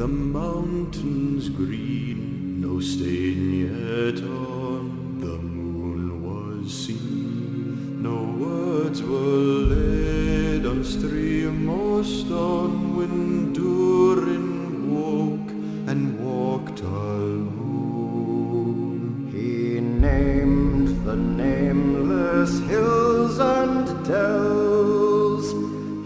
the mountains green, no stain yet on the moon was seen. No words were laid on stream or stone when Durin woke and walked alone. He named the nameless hills and dells.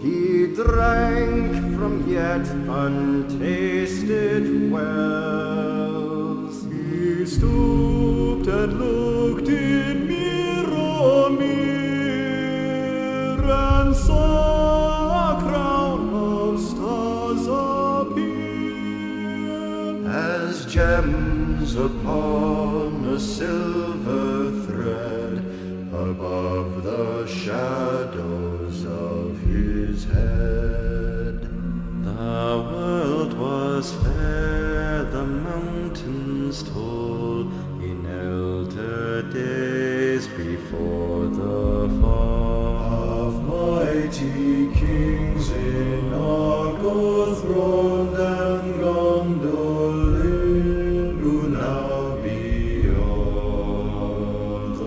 He drank from yet untasted wells. He stooped and looked in Mirror and saw a crown of stars appear as gems upon a silver thread above the shadows of his head. The world was fair, the mountains tall, in elder days before the fall of mighty kings in Argo throned and Gondolin, who now beyond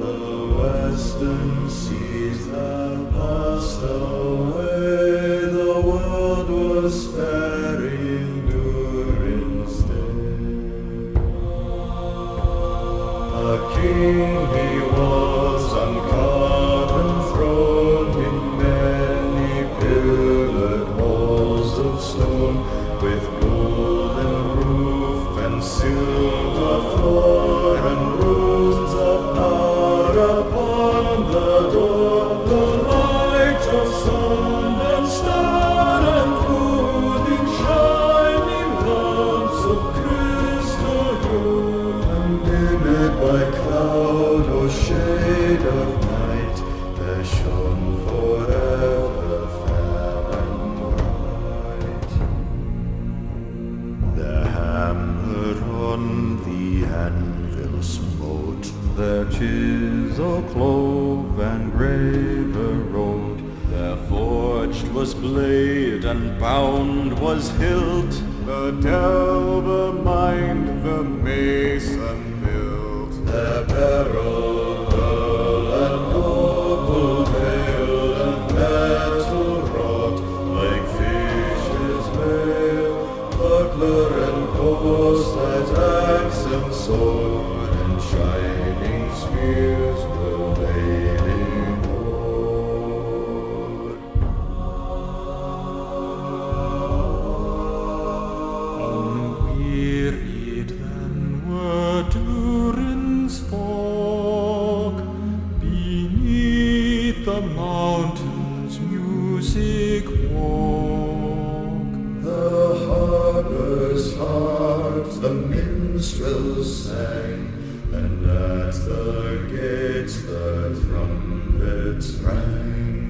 the western seas that passed away, the world was fair in Durin's day. A king he was on carven throne in many pillared halls of stone, with golden roof and silver floor and runes of power upon the door. The light of sun and star and moon in shining lamps of crystal hue, unlimit by cloud or shade of night, there shone forever fair and bright. The hammer on the anvil smote, their chisel clove and graver wrote. Their forged was blade and bound was hilt, the delver mined, the mason built. Their barrel, pearl, and noble veil, and metal wrought, like fishes' veil, buckler and corset, axe and sword, and shining spears were laid in hoard. Unwearied then were Durin's folk, beneath the mountains' music woke. The harper's harps, the minstrels sang, and at the gates the trumpets rang.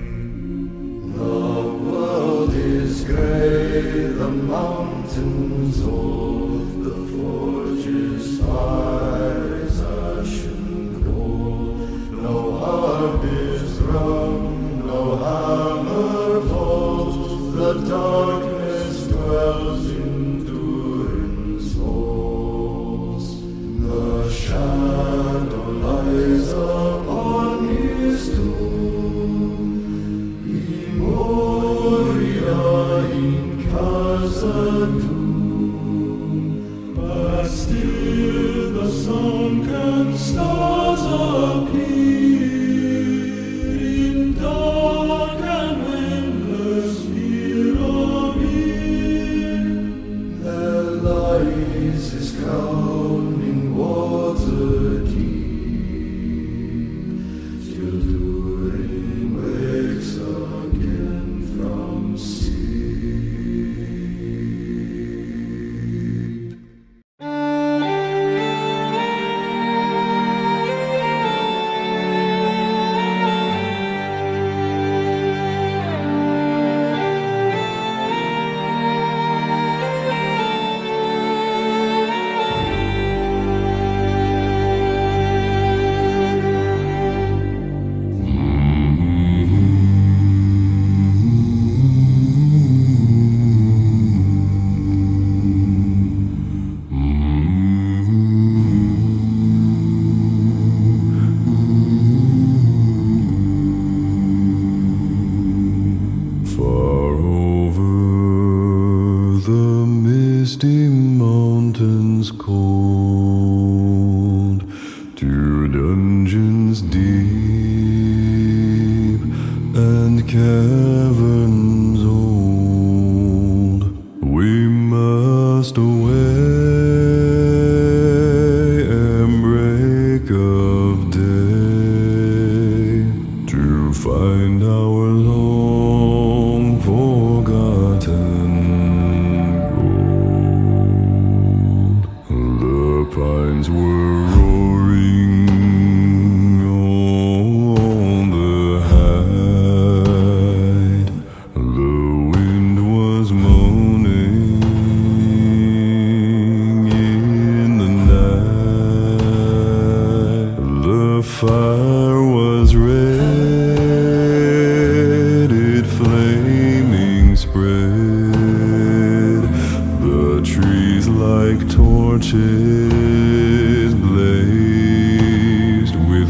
The world is grey, the mountains old, the forge's fire is ashen cold. No harp is rung, no hammer falls, the darkness dwells in Durin's halls. The shadow lies upon his tomb, in Moria, in Khazad-dûm. But still the sunken stars appear in dark and windless Mirror. There lies his crown in water deep, till Durin wakes again from sleep. and caverns old. We must away and break of day to find our long forgotten gold. The pines were roaring on the height. The wind was moaning in the night. The fire was red, it flaming spread. The trees like torches blazed with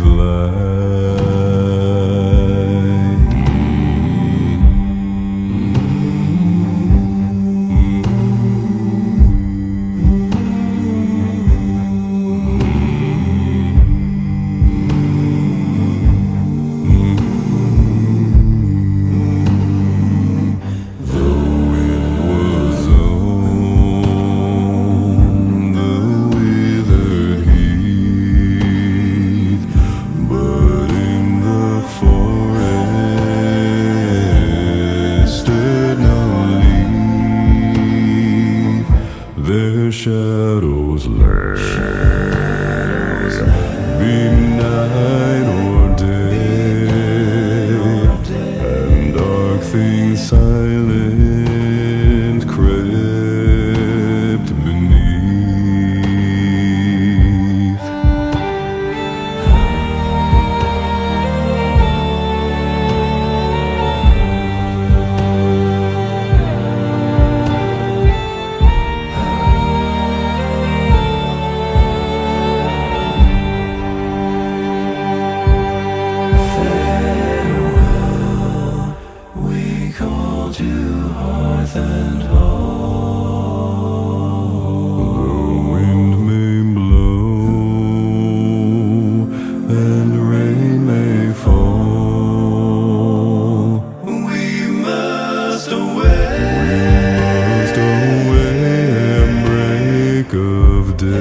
their shadows lay, be night or day, and dark things silent crept beneath. To hearth and home, the wind may blow and rain may fall. We must away and break of day,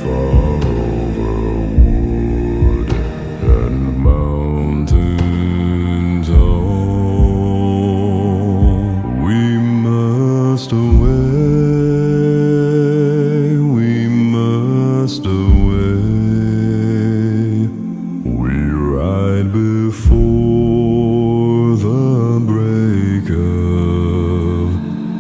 far over wood and mountain top. We must away, we ride before